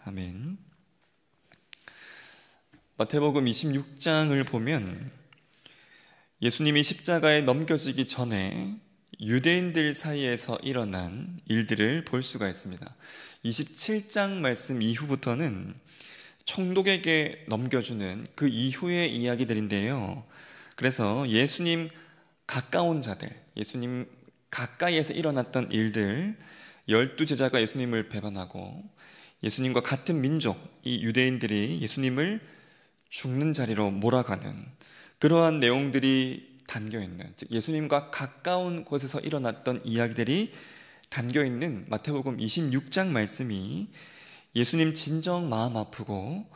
아멘. 마태복음 26장을 보면 예수님이 십자가에 넘겨지기 전에 유대인들 사이에서 일어난 일들을 볼 수가 있습니다. 27장 말씀 이후부터는 총독에게 넘겨주는 그 이후의 이야기들인데요. 그래서 예수님 가까운 자들, 예수님 가까이에서 일어났던 일들, 12제자가 예수님을 배반하고 예수님과 같은 민족, 이 유대인들이 예수님을 죽는 자리로 몰아가는 그러한 내용들이 담겨있는, 즉 예수님과 가까운 곳에서 일어났던 이야기들이 담겨있는 마태복음 26장 말씀이 예수님 진정 마음 아프고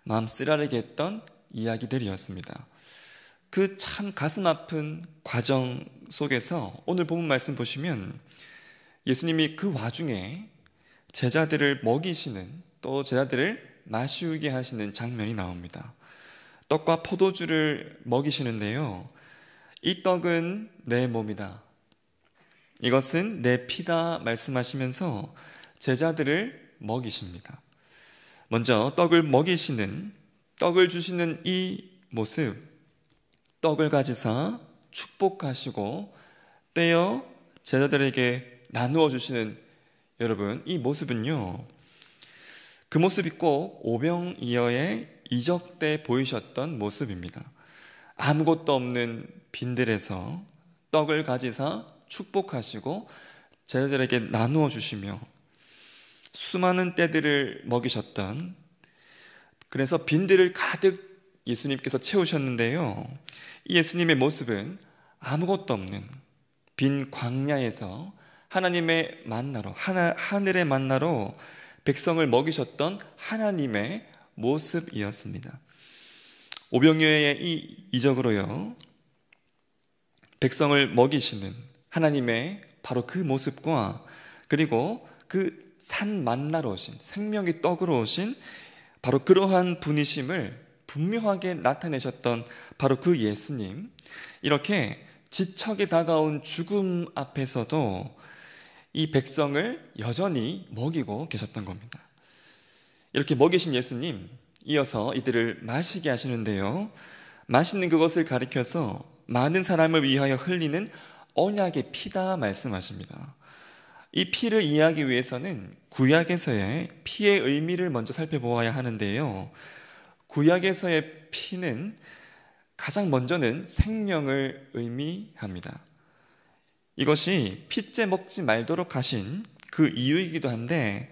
마음 쓰라리게 했던 이야기들이었습니다. 그 참 가슴 아픈 과정 속에서 오늘 본문 말씀 보시면 예수님이 그 와중에 제자들을 먹이시는, 또 제자들을 마시우게 하시는 장면이 나옵니다. 떡과 포도주를 먹이시는데요, 이 떡은 내 몸이다, 이것은 내 피다 말씀하시면서 제자들을 먹이십니다. 먼저 떡을 먹이시는, 떡을 주시는 이 모습, 떡을 가지사 축복하시고 떼어 제자들에게 나누어 주시는, 여러분, 이 모습은요, 그 모습이 꼭 오병이어의 이적 때 보이셨던 모습입니다. 아무것도 없는 빈들에서 떡을 가지사 축복하시고 제자들에게 나누어 주시며 수많은 떼들을 먹이셨던, 그래서 빈들을 가득 예수님께서 채우셨는데요, 이 예수님의 모습은 아무것도 없는 빈 광야에서 하나님의 만나로, 하늘의 만나로 백성을 먹이셨던 하나님의 모습이었습니다. 오병이어의 이 이적으로요, 백성을 먹이시는 하나님의 바로 그 모습과, 그리고 그 산 만나로 오신, 생명의 떡으로 오신 바로 그러한 분이심을 분명하게 나타내셨던 바로 그 예수님, 이렇게 지척에 다가온 죽음 앞에서도 이 백성을 여전히 먹이고 계셨던 겁니다. 이렇게 먹이신 예수님, 이어서 이들을 마시게 하시는데요, 마시는 그것을 가리켜서 많은 사람을 위하여 흘리는 언약의 피다 말씀하십니다. 이 피를 이해하기 위해서는 구약에서의 피의 의미를 먼저 살펴보아야 하는데요, 구약에서의 피는 가장 먼저는 생명을 의미합니다. 이것이 피째 먹지 말도록 하신 그 이유이기도 한데,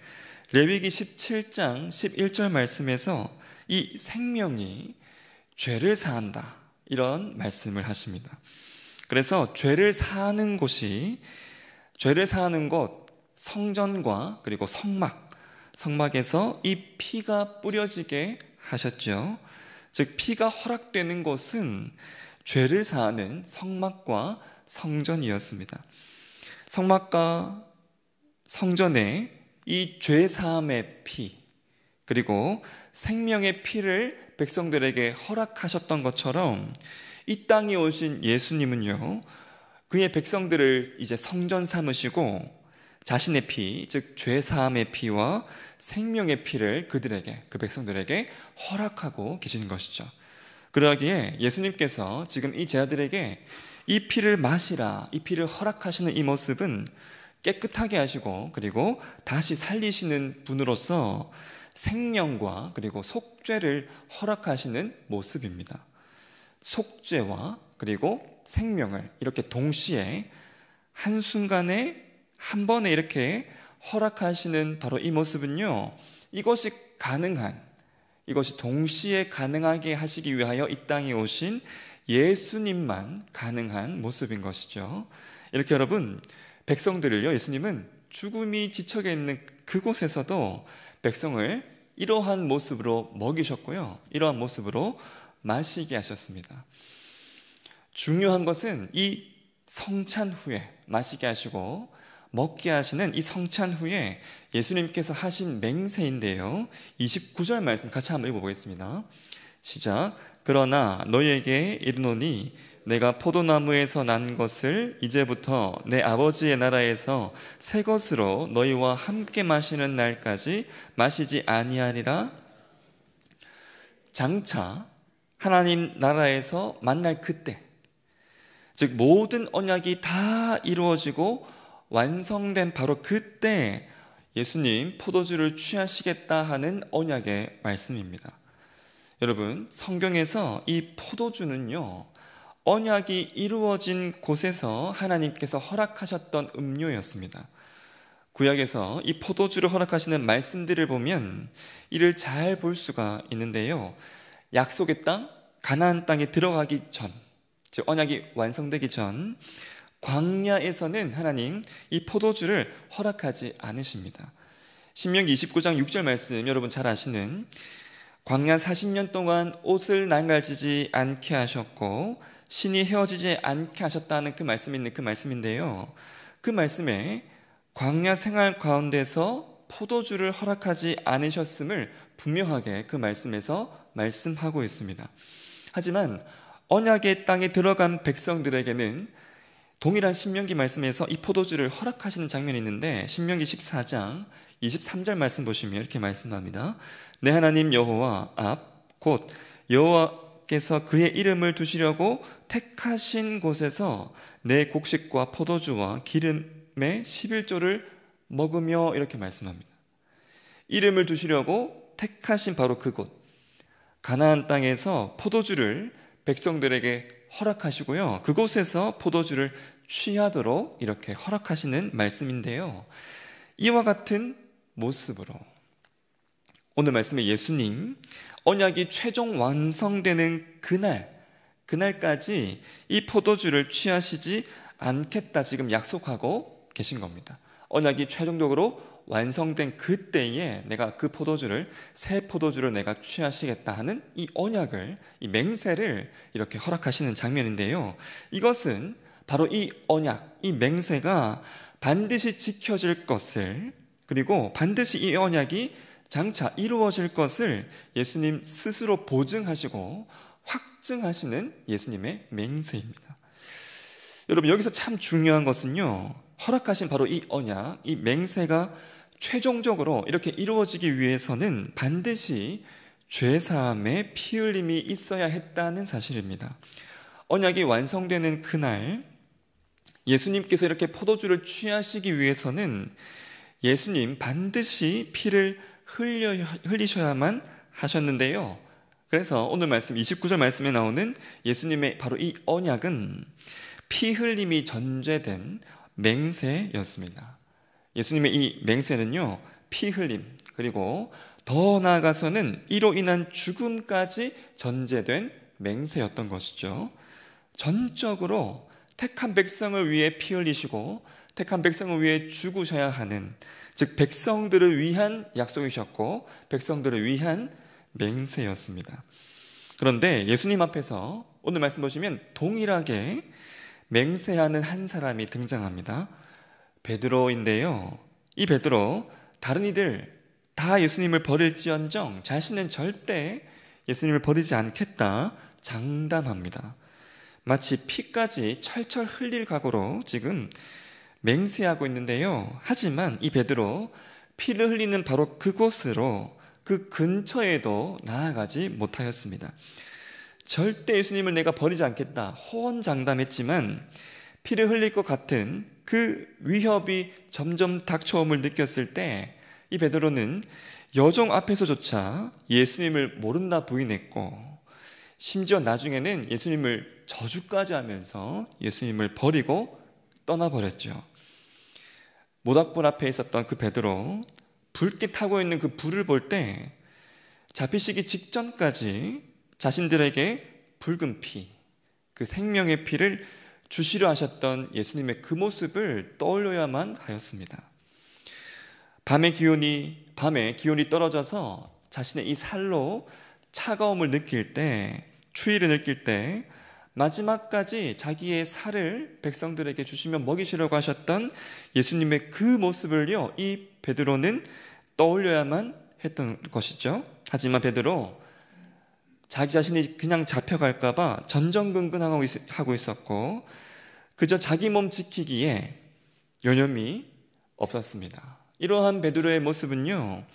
레위기 17장 11절 말씀에서 이 생명이 죄를 사한다, 이런 말씀을 하십니다. 그래서 죄를 사하는 곳이, 죄를 사하는 곳, 성전과 그리고 성막에서 이 피가 뿌려지게 하셨죠. 즉 피가 허락되는 곳은 죄를 사하는 성막과 성전이었습니다. 성막과 성전에 이 죄 사함의 피, 그리고 생명의 피를 백성들에게 허락하셨던 것처럼 이 땅에 오신 예수님은요, 그의 백성들을 이제 성전 삼으시고 자신의 피, 즉 죄 사함의 피와 생명의 피를 그들에게, 그 백성들에게 허락하고 계시는 것이죠. 그러기에 예수님께서 지금 이 제자들에게 이 피를 마시라, 이 피를 허락하시는 이 모습은 깨끗하게 하시고 그리고 다시 살리시는 분으로서 생명과 그리고 속죄를 허락하시는 모습입니다. 속죄와 그리고 생명을 이렇게 동시에 한순간에 한 번에 이렇게 허락하시는 바로 이 모습은요, 이것이 동시에 가능하게 하시기 위하여 이 땅에 오신 예수님만 가능한 모습인 것이죠. 이렇게 여러분, 백성들을요, 예수님은 죽음이 지척에 있는 그곳에서도 백성을 이러한 모습으로 먹이셨고요, 이러한 모습으로 마시게 하셨습니다. 중요한 것은 이 성찬 후에 마시게 하시고 먹게 하시는 이 성찬 후에 예수님께서 하신 맹세인데요, 29절 말씀 같이 한번 읽어보겠습니다. 시작. 그러나 너희에게 이르노니 내가 포도나무에서 난 것을 이제부터 내 아버지의 나라에서 새 것으로 너희와 함께 마시는 날까지 마시지 아니하리라. 장차 하나님 나라에서 만날 그때, 즉 모든 언약이 다 이루어지고 완성된 바로 그때 예수님 포도주를 취하시겠다 하는 언약의 말씀입니다. 여러분, 성경에서 이 포도주는요, 언약이 이루어진 곳에서 하나님께서 허락하셨던 음료였습니다. 구약에서 이 포도주를 허락하시는 말씀들을 보면 이를 잘 볼 수가 있는데요. 약속의 땅, 가나안 땅에 들어가기 전, 즉 언약이 완성되기 전 광야에서는 하나님 이 포도주를 허락하지 않으십니다. 신명기 29장 6절 말씀 여러분 잘 아시는, 광야 40년 동안 옷을 나갈지지 않게 하셨고 신이 헤어지지 않게 하셨다는 그 말씀이 있는 그 말씀인데요. 그 말씀에 광야 생활 가운데서 포도주를 허락하지 않으셨음을 분명하게 그 말씀에서 말씀하고 있습니다. 하지만 언약의 땅에 들어간 백성들에게는 동일한 신명기 말씀에서 이 포도주를 허락하시는 장면이 있는데, 신명기 14장 23절 말씀 보시면 이렇게 말씀합니다. 내 하나님 여호와 앞 곧 여호와께서 그의 이름을 두시려고 택하신 곳에서 내 곡식과 포도주와 기름의 11조를 먹으며, 이렇게 말씀합니다. 이름을 두시려고 택하신 바로 그곳, 가나안 땅에서 포도주를 백성들에게 허락하시고요, 그곳에서 포도주를 취하도록 이렇게 허락하시는 말씀인데요. 이와 같은 모습으로 오늘 말씀에 예수님 언약이 최종 완성되는 그날까지 이 포도주를 취하시지 않겠다 지금 약속하고 계신 겁니다. 언약이 최종적으로 완성된 그때에 내가 그 포도주를, 새 포도주를 내가 취하시겠다 하는 이 언약을, 이 맹세를 이렇게 허락하시는 장면인데요. 이것은 바로 이 언약, 이 맹세가 반드시 지켜질 것을, 그리고 반드시 이 언약이 장차 이루어질 것을 예수님 스스로 보증하시고 확증하시는 예수님의 맹세입니다. 여러분, 여기서 참 중요한 것은요, 허락하신 바로 이 언약, 이 맹세가 최종적으로 이렇게 이루어지기 위해서는 반드시 죄사함의 피 흘림이 있어야 했다는 사실입니다. 언약이 완성되는 그날 예수님께서 이렇게 포도주를 취하시기 위해서는 예수님 반드시 피를 흘리셔야만 하셨는데요. 그래서 오늘 말씀 29절 말씀에 나오는 예수님의 바로 이 언약은 피 흘림이 전제된 맹세였습니다. 예수님의 이 맹세는요, 피 흘림, 그리고 더 나아가서는 이로 인한 죽음까지 전제된 맹세였던 것이죠. 전적으로 택한 백성을 위해 피 흘리시고 택한 백성을 위해 죽으셔야 하는, 즉 백성들을 위한 약속이셨고 백성들을 위한 맹세였습니다. 그런데 예수님 앞에서 오늘 말씀 보시면 동일하게 맹세하는 한 사람이 등장합니다. 베드로인데요. 이 베드로, 다른 이들 다 예수님을 버릴지언정 자신은 절대 예수님을 버리지 않겠다 장담합니다. 마치 피까지 철철 흘릴 각오로 지금 맹세하고 있는데요. 하지만 이 베드로 피를 흘리는 바로 그곳으로, 그 근처에도 나아가지 못하였습니다. 절대 예수님을 내가 버리지 않겠다 호언장담했지만 피를 흘릴 것 같은 그 위협이 점점 닥쳐옴을 느꼈을 때 이 베드로는 여종 앞에서조차 예수님을 모른다 부인했고, 심지어 나중에는 예수님을 저주까지 하면서 예수님을 버리고 떠나버렸죠. 모닥불 앞에 있었던 그 베드로, 붉게 타고 있는 그 불을 볼 때 잡히시기 직전까지 자신들에게 붉은 피, 그 생명의 피를 주시려 하셨던 예수님의 그 모습을 떠올려야만 하였습니다. 밤에 기온이 떨어져서 자신의 이 살로 차가움을 느낄 때, 추위를 느낄 때 마지막까지 자기의 살을 백성들에게 주시며 먹이시려고 하셨던 예수님의 그 모습을요, 이 베드로는 떠올려야만 했던 것이죠. 하지만 베드로 자기 자신이 그냥 잡혀갈까봐 전전긍긍하고 있었고 그저 자기 몸 지키기에 여념이 없었습니다. 이러한 베드로의 모습은요,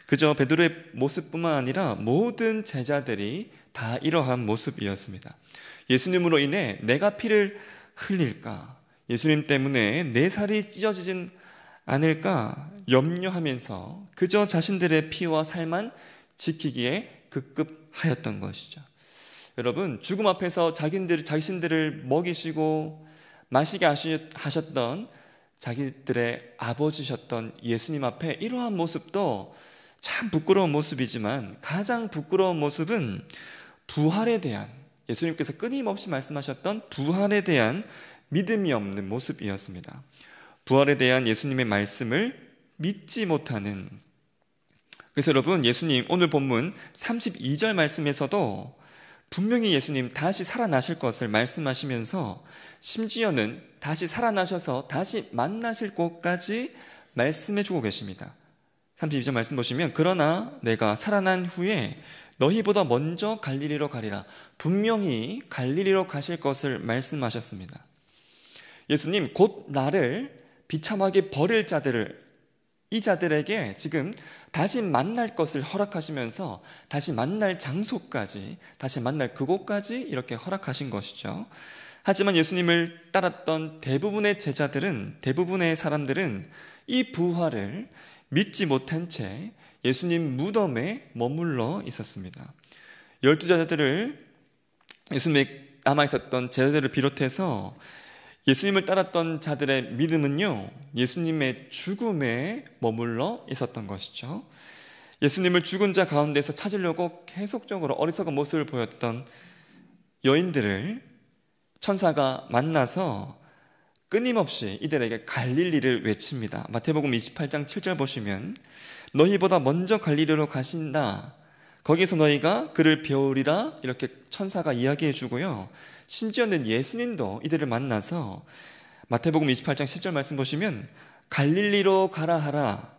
그저 베드로의 모습뿐만 아니라 모든 제자들이 다 이러한 모습이었습니다. 예수님으로 인해 내가 피를 흘릴까? 예수님 때문에 내 살이 찢어지진 않을까? 염려하면서 그저 자신들의 피와 살만 지키기에 급급하였던 것이죠. 여러분, 죽음 앞에서 자신들을 먹이시고 마시게 하셨던 자기들의 아버지셨던 예수님 앞에 이러한 모습도 참 부끄러운 모습이지만 가장 부끄러운 모습은 부활에 대한, 예수님께서 끊임없이 말씀하셨던 부활에 대한 믿음이 없는 모습이었습니다. 부활에 대한 예수님의 말씀을 믿지 못하는, 그래서 여러분, 예수님 오늘 본문 32절 말씀에서도 분명히 예수님 다시 살아나실 것을 말씀하시면서 심지어는 다시 살아나셔서 다시 만나실 곳까지 말씀해 주고 계십니다. 32절 말씀 보시면 그러나 내가 살아난 후에 너희보다 먼저 갈릴리로 가리라. 분명히 갈릴리로 가실 것을 말씀하셨습니다. 예수님 곧 나를 비참하게 버릴 이 자들에게 지금 다시 만날 것을 허락하시면서 다시 만날 장소까지, 다시 만날 그곳까지 이렇게 허락하신 것이죠. 하지만 예수님을 따랐던 대부분의 제자들은, 대부분의 사람들은 이 부활을 믿지 못한 채 예수님 무덤에 머물러 있었습니다. 12제자들을, 예수님에 남아있었던 제자들을 비롯해서 예수님을 따랐던 자들의 믿음은요, 예수님의 죽음에 머물러 있었던 것이죠. 예수님을 죽은 자 가운데서 찾으려고 계속적으로 어리석은 모습을 보였던 여인들을 천사가 만나서 끊임없이 이들에게 갈릴리를 외칩니다. 마태복음 28장 7절 보시면 너희보다 먼저 갈릴리로 가신다. 거기서 너희가 그를 배우리라. 이렇게 천사가 이야기해 주고요. 심지어는 예수님도 이들을 만나서 마태복음 28장 10절 말씀 보시면 갈릴리로 가라 하라.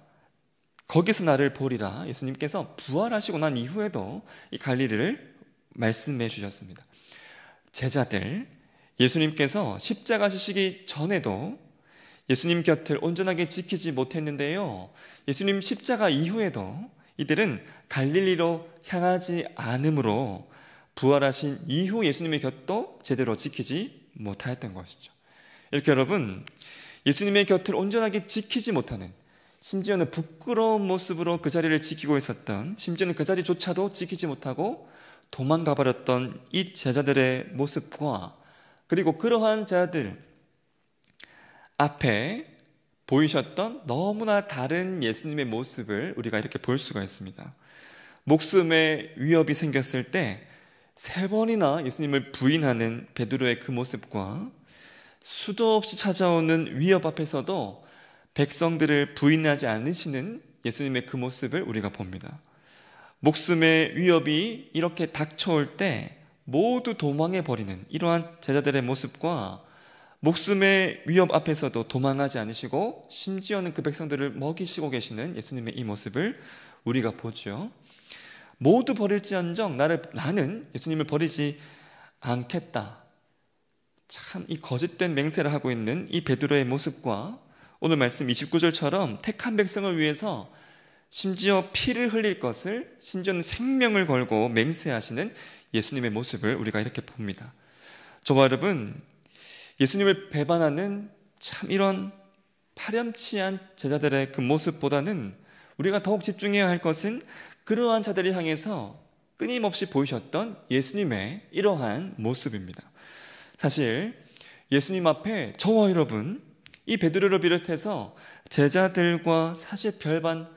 거기서 나를 보리라. 예수님께서 부활하시고 난 이후에도 이 갈릴리를 말씀해 주셨습니다. 제자들, 예수님께서 십자가 지시기 전에도 예수님 곁을 온전하게 지키지 못했는데요, 예수님 십자가 이후에도 이들은 갈릴리로 향하지 않으므로 부활하신 이후 예수님의 곁도 제대로 지키지 못하였던 것이죠. 이렇게 여러분, 예수님의 곁을 온전하게 지키지 못하는, 심지어는 부끄러운 모습으로 그 자리를 지키고 있었던, 심지어는 그 자리조차도 지키지 못하고 도망가 버렸던 이 제자들의 모습과, 그리고 그러한 자들 앞에 보이셨던 너무나 다른 예수님의 모습을 우리가 이렇게 볼 수가 있습니다. 목숨의 위협이 생겼을 때 3번이나 예수님을 부인하는 베드로의 그 모습과 수도 없이 찾아오는 위협 앞에서도 백성들을 부인하지 않으시는 예수님의 그 모습을 우리가 봅니다. 목숨의 위협이 이렇게 닥쳐올 때 모두 도망해버리는 이러한 제자들의 모습과 목숨의 위협 앞에서도 도망하지 않으시고 심지어는 그 백성들을 먹이시고 계시는 예수님의 이 모습을 우리가 보죠. 모두 버릴지언정 나는 예수님을 버리지 않겠다. 참 이 거짓된 맹세를 하고 있는 이 베드로의 모습과 오늘 말씀 29절처럼 택한 백성을 위해서 심지어 피를 흘릴 것을, 심지어는 생명을 걸고 맹세하시는 예수님의 모습을 우리가 이렇게 봅니다. 저와 여러분, 예수님을 배반하는 참 이런 파렴치한 제자들의 그 모습보다는 우리가 더욱 집중해야 할 것은 그러한 자들을 향해서 끊임없이 보이셨던 예수님의 이러한 모습입니다. 사실 예수님 앞에 저와 여러분, 이 베드로를 비롯해서 제자들과 사실 별반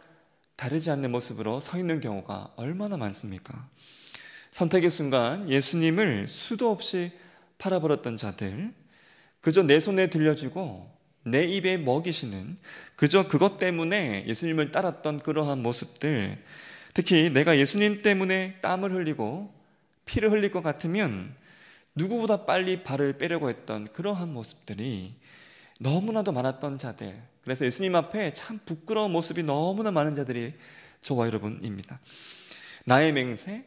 다르지 않는 모습으로 서 있는 경우가 얼마나 많습니까? 선택의 순간 예수님을 수도 없이 팔아버렸던 자들, 그저 내 손에 들려주고 내 입에 먹이시는, 그저 그것 때문에 예수님을 따랐던 그러한 모습들, 특히 내가 예수님 때문에 땀을 흘리고 피를 흘릴 것 같으면 누구보다 빨리 발을 빼려고 했던 그러한 모습들이 너무나도 많았던 자들, 그래서 예수님 앞에 참 부끄러운 모습이 너무나 많은 자들이 저와 여러분입니다. 나의 맹세,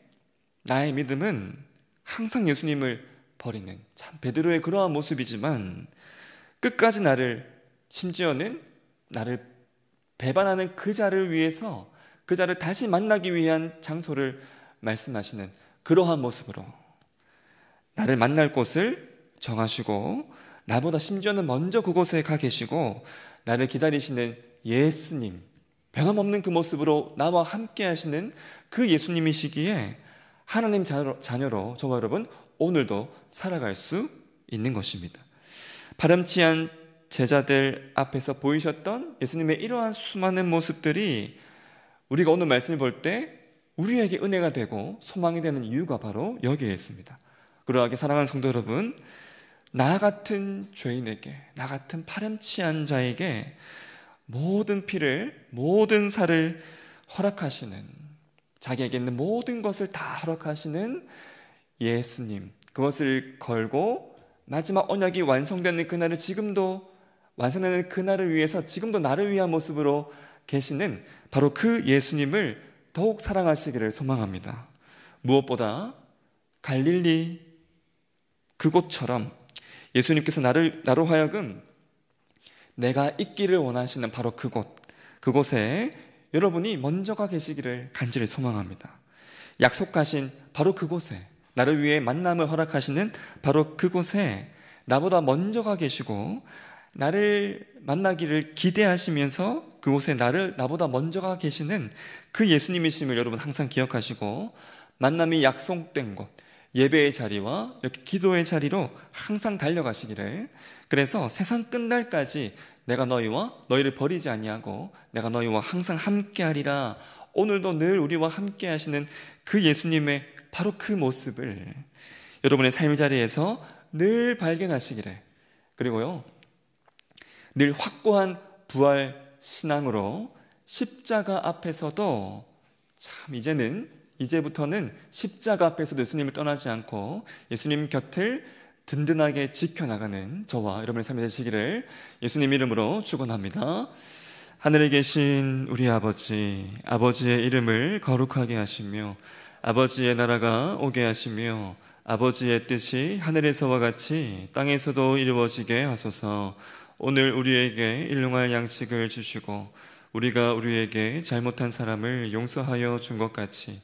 나의 믿음은 항상 예수님을 버리는, 참 베드로의 그러한 모습이지만 끝까지 나를, 심지어는 나를 배반하는 그 자를 위해서 그 자를 다시 만나기 위한 장소를 말씀하시는 그러한 모습으로 나를 만날 곳을 정하시고 나보다 심지어는 먼저 그곳에 가 계시고 나를 기다리시는 예수님, 변함없는 그 모습으로 나와 함께 하시는 그 예수님이시기에 하나님 자녀로 저와 여러분 오늘도 살아갈 수 있는 것입니다. 파렴치한 제자들 앞에서 보이셨던 예수님의 이러한 수많은 모습들이 우리가 오늘 말씀을 볼 때 우리에게 은혜가 되고 소망이 되는 이유가 바로 여기에 있습니다. 그러하게 사랑하는 성도 여러분, 나 같은 죄인에게, 나 같은 파렴치한 자에게 모든 피를, 모든 살을 허락하시는, 자기에게 있는 모든 것을 다 허락하시는 예수님, 그것을 걸고 마지막 언약이 완성되는 그날을 지금도, 완성되는 그날을 위해서 지금도 나를 위한 모습으로 계시는 바로 그 예수님을 더욱 사랑하시기를 소망합니다. 무엇보다 갈릴리 그곳처럼 예수님께서 나로 하여금 내가 있기를 원하시는 바로 그곳에 여러분이 먼저 가 계시기를 간절히 소망합니다. 약속하신 바로 그곳에, 나를 위해 만남을 허락하시는 바로 그곳에 나보다 먼저 가 계시고 나를 만나기를 기대하시면서 그곳에 나보다 먼저 가 계시는 그 예수님이심을 여러분 항상 기억하시고 만남이 약속된 곳, 예배의 자리와 이렇게 기도의 자리로 항상 달려가시기를, 그래서 세상 끝날까지 내가 너희를 버리지 아니하고 내가 너희와 항상 함께하리라, 오늘도 늘 우리와 함께 하시는 그 예수님의 바로 그 모습을 여러분의 삶의 자리에서 늘 발견하시기를, 그리고요 늘 확고한 부활 신앙으로 십자가 앞에서도 참 이제부터는 십자가 앞에서도 예수님을 떠나지 않고 예수님 곁을 든든하게 지켜나가는 저와 여러분의 삶이 되시기를 예수님 이름으로 축원합니다. 하늘에 계신 우리 아버지, 아버지의 이름을 거룩하게 하시며 아버지의 나라가 오게 하시며 아버지의 뜻이 하늘에서와 같이 땅에서도 이루어지게 하소서. 오늘 우리에게 일용할 양식을 주시고 우리가 우리에게 잘못한 사람을 용서하여 준 것 같이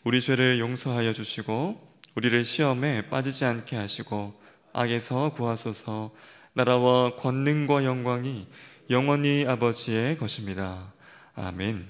우리 죄를 용서하여 주시고 우리를 시험에 빠지지 않게 하시고 악에서 구하소서. 나라와 권능과 영광이 영원히 아버지의 것입니다. 아멘.